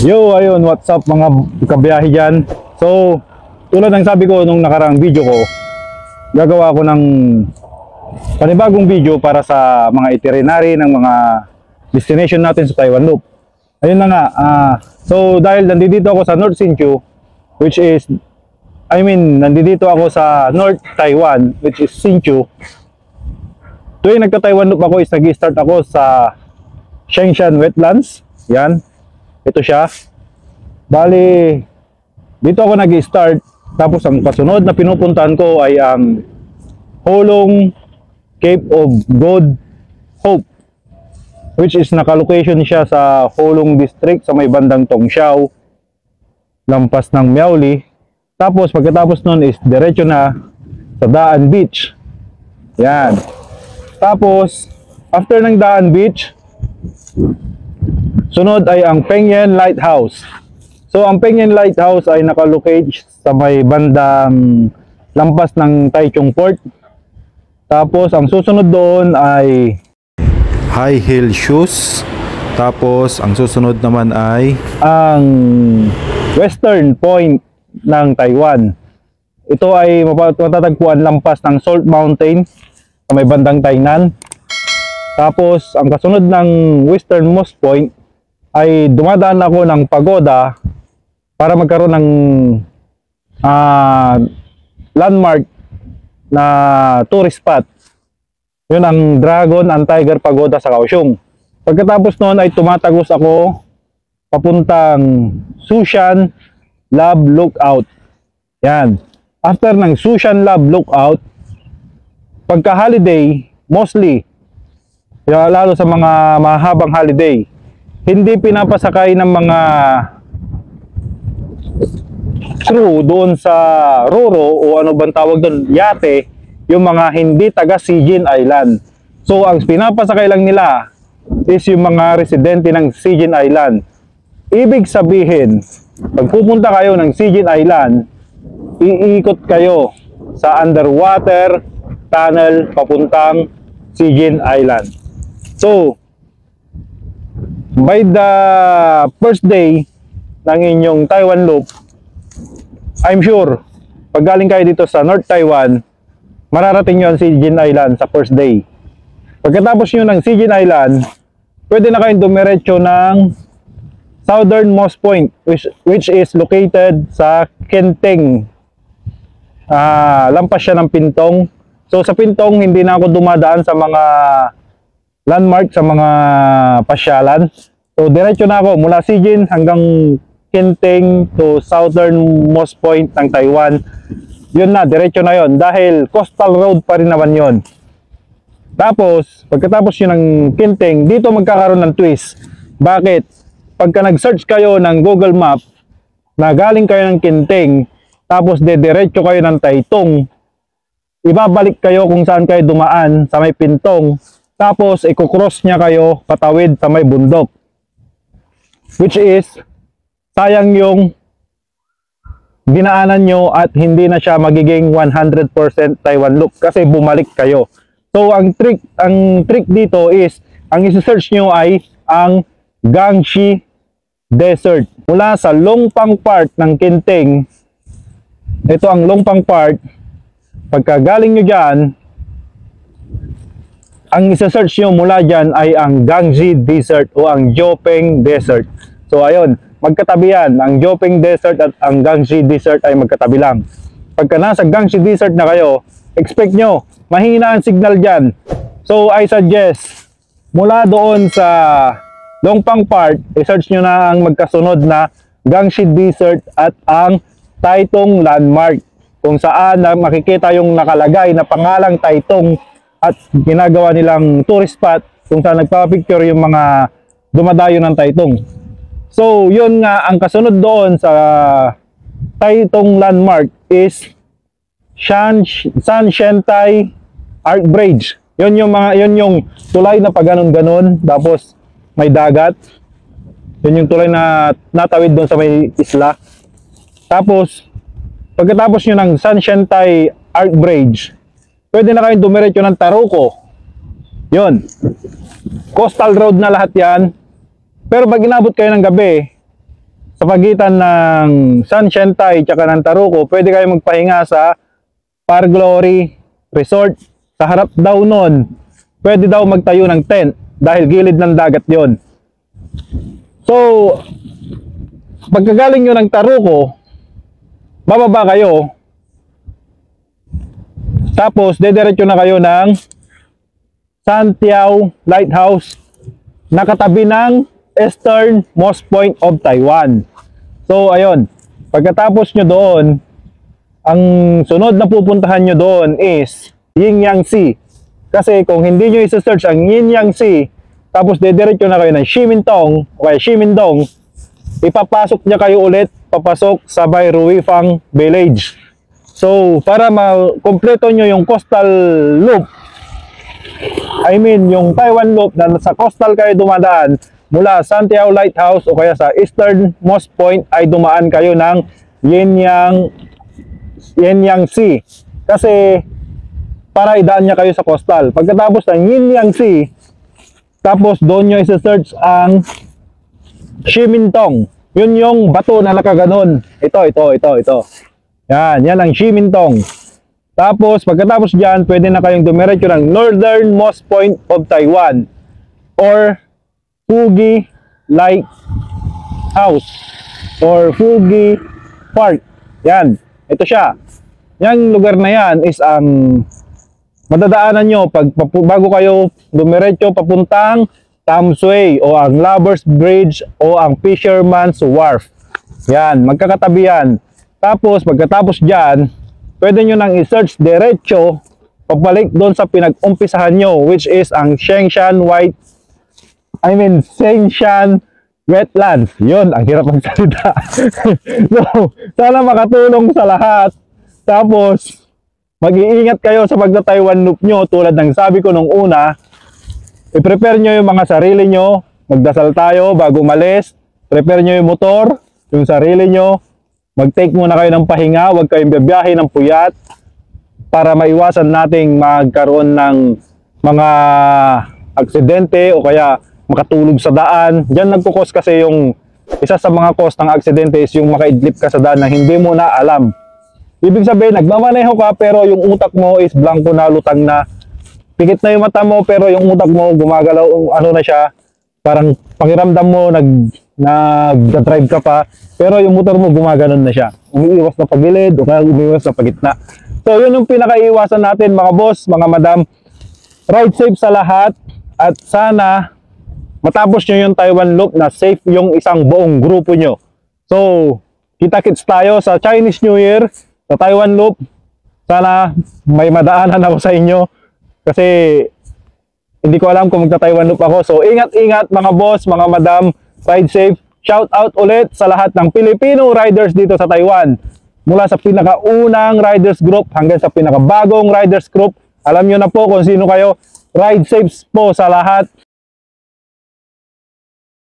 Yo, ayun, what's up mga kabiyahe dyan. So, tulad ng sabi ko nung nakaraang video ko, gagawa ko ng panibagong video para sa mga itinerary ng mga destination natin sa Taiwan Loop. Ayun na nga, so dahil nandito ako sa North Hsinchu, which is, nandito ako sa North Taiwan, which is Hsinchu. Tuwing nagka-Taiwan Loop ako is nag-start ako sa Shengshan Wetlands. Yan. Ito siya. Bali, dito ako nag-start. Tapos ang kasunod na pinupuntahan ko ay ang Holong Cape of Good Hope, which is naka-location siya sa Holong District sa may bandang Tongxiao, lampas ng Miaoli. Tapos pagkatapos nun is diretso na sa Daan Beach. Yan. Tapos after ng Daan Beach, sunod ay ang Pengyan Lighthouse. So ang Pengyan Lighthouse ay nakalocate sa may bandang lampas ng Taichung Port. Tapos ang susunod doon ay High Heel Shoes. Tapos ang susunod naman ay ang Western Point ng Taiwan. Ito ay matatagpuan lampas ng Salt Mountain sa may bandang Tainan. Tapos ang kasunod ng Westernmost Point ay dumadaan ako ng pagoda para magkaroon ng landmark na tourist spot. Yun ang Dragon and Tiger Pagoda sa Kaohsiung. Pagkatapos noon ay tumatagos ako papuntang Sushan Love Lookout. Yan. After ng Sushan Love Lookout, pagka holiday, mostly lalo sa mga mahabang holiday, hindi pinapasakay ng mga crew doon sa Roro o ano bang tawag doon, yate, yung mga hindi taga Sijin Island. So ang pinapasakay lang nila is yung mga residente ng Sijin Island. Ibig sabihin, pag pupunta kayo ng Sijin Island, iikot kayo sa underwater tunnel papuntang Sijin Island. So by the first day ng inyong Taiwan Loop, I'm sure pag galing kayo dito sa North Taiwan, mararating nyo ang Sijin Island sa first day. Pagkatapos nyo ng Sijin Island, pwede na kayong dumiretso ng Southernmost Point, which is located sa Kenteng. Lampas siya ng Pintong. So sa Pintong, hindi na ako dumadaan sa mga landmark, sa mga pasyalan. So diretso na ako mula Sijin hanggang Kenteng to Southernmost Point ng Taiwan. Yun na, diretso na yon dahil coastal road pa rin naman yon. Tapos pagkatapos yun ng Kenteng, dito magkakaroon ng twist. Bakit? Pagka nag-search kayo ng Google Map na galing kayo ng Kenteng, tapos diretso kayo ng Taitung, ibabalik kayo kung saan kayo dumaan sa may Pintong. Tapos i-cross niya kayo patawid sa may bundok, which is sayang yung dinaanan nyo at hindi na siya magiging 100% Taiwan Loop kasi bumalik kayo. So ang trick dito is ang i-search nyo ay ang Gangxi Desert. Mula sa Longpang part ng Kenteng, ito ang Longpang part. Pagka galing nyo dyan, ang isa-search nyo mula dyan ay ang Gangxi Desert o ang Jiupeng Desert. So ayun, magkatabi yan. Ang Jiupeng Desert at ang Gangxi Desert ay magkatabi lang. Pagka nasa Gangxi Desert na kayo, expect nyo, mahina ang signal dyan. So I suggest, mula doon sa Longpang part, i-search nyo na ang magkasunod na Gangxi Desert at ang Taitung Landmark, kung saan makikita yung nakalagay na pangalang Taitung at ginagawa nilang tourist spot kung saan nagpapicture yung mga dumadayo ng Taitung. So yun nga, ang kasunod doon sa Taitung Landmark is San Shentai Arc Bridge. Yun yung tulay na paganon-ganon, tapos may dagat. Yun yung tulay na natawid doon sa may isla. Tapos pagkatapos nyo ng San Shentai Arc Bridge, pwede na kayong dumiretso ng Taroko. Yun. Coastal road na lahat yan. Pero pag inabot kayo ng gabi, sa pagitan ng Sunshine Thai tsaka ng Taruco, pwede kayo magpahinga sa Par Glory Resort. Sa harap daw nun, pwede daw magtayo ng tent dahil gilid ng dagat yon. So, pagkagaling nyo ng Taruco, bababa kayo, tapos dediretso na kayo ng Santiao Lighthouse, nakatabi ng easternmost point of Taiwan. So ayun, pagkatapos nyo doon, ang sunod na pupuntahan nyo doon is Yin-Yang Sea. Kasi kung hindi nyo isa-search ang Yin-Yang Sea, tapos dediretso na kayo ng Ximintong o kaya Ximendong, ipapasok niya kayo ulit, papasok sa Ruifang Village. So para ma-kompleto nyo yung coastal loop, I mean yung Taiwan loop na sa coastal kayo dumadaan, mula Santiao Lighthouse o kaya sa easternmost point ay dumaan kayo ng Yin-Yang Sea. Kasi para idaan niya kayo sa coastal. Pagkatapos ng Yin-Yang Sea, tapos doon nyo isa-search ang Ximintong. Yun yung bato na nakaganon. Ito. Yan ang Ximintong. Tapos pagkatapos dyan, pwede na kayong dumiretso ng northernmost point of Taiwan or Fuji Lighthouse or Fuji Park. Yan, ito siya. Yang lugar na yan is ang madadaanan nyo bago kayo dumiretso papuntang Tamsui o ang Lovers Bridge o ang Fisherman's Wharf. Yan, magkakatabi yan. Tapos pagkatapos dyan, pwede nyo nang i-search diretso pabalik doon sa pinag-umpisahan nyo, which is ang Shengshan Wetlands. Yun, ang hirap magsalita. So, sana makatulong sa lahat. Tapos, mag-iingat kayo sa pagta-Taiwan loop nyo. Tulad ng sabi ko nung una, i-prepare nyo yung mga sarili nyo. Magdasal tayo bago umalis. Prepare nyo yung motor, yung sarili nyo. Mag-take muna kayo ng pahinga. Huwag kayong bibiyahe ng puyat para maiwasan nating magkaroon ng mga aksidente o kaya makatulog sa daan. Diyan nagkukos kasi yung isa sa mga cause ng aksidente is yung makaidlip ka sa daan na hindi mo na alam. Ibig sabihin, nagmamaneho ka pero yung utak mo is blanco na, lutang na. Pikit na yung mata mo pero yung utak mo gumagalaw, ano na siya, parang pakiramdam mo nag-drive ka pa pero yung motor mo gumaganon na siya. Umiiwas na pagilid o kaya umiiwas na pagitna. So yun yung pinakaiwasan natin mga boss, mga madam. Ride safe sa lahat at sana matapos nyo yung Taiwan loop na safe yung isang buong grupo nyo. So, kita-kits tayo sa Chinese New Year, sa Taiwan loop. Sana may madaanan ako sa inyo. Kasi, hindi ko alam kung magta-Taiwan loop ako. So, ingat-ingat mga boss, mga madam, ride safe. Shout out ulit sa lahat ng Filipino riders dito sa Taiwan. Mula sa pinakaunang riders group hanggang sa pinakabagong riders group. Alam nyo na po kung sino kayo. Ride safe po sa lahat.